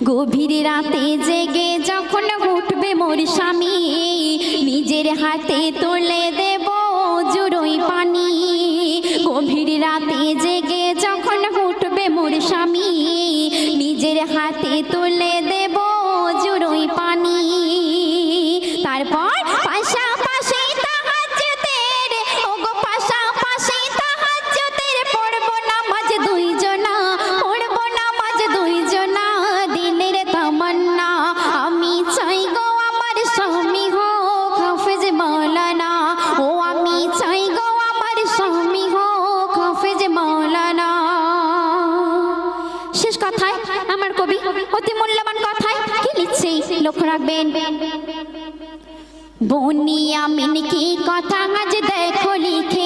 গভীর রাতে জেগে যখন উঠবে মোর স্বামী, নিজের হাতে তুলে দেব জুড়োই পানি। গভীর রাতে জেগে যখন উঠবে মোর স্বামী, নিজের হাতে তুলে দেব জুড়োই পানি। তারপর পাশাপাশি তাহাজ্জুদের, ওগো পাশাপাশি তাহাজ্জুদের পড়ব নামাজ দুইজনা, পড়ব নামাজ দুইজনা। দিলের তামান্না আমি চাই গো আমার স্বামী হোক হাফেজ মাওলানা, ও আমি চাই গো আমার স্বামী হোক হাফেজ মাওলানা। শেষ কথায় আমার কবি অতি মূল্যবান কথায় কি লিখছে লক্ষ্য রাখবেন। বনিয়ামিন কি কথা আজ দেখো লিখে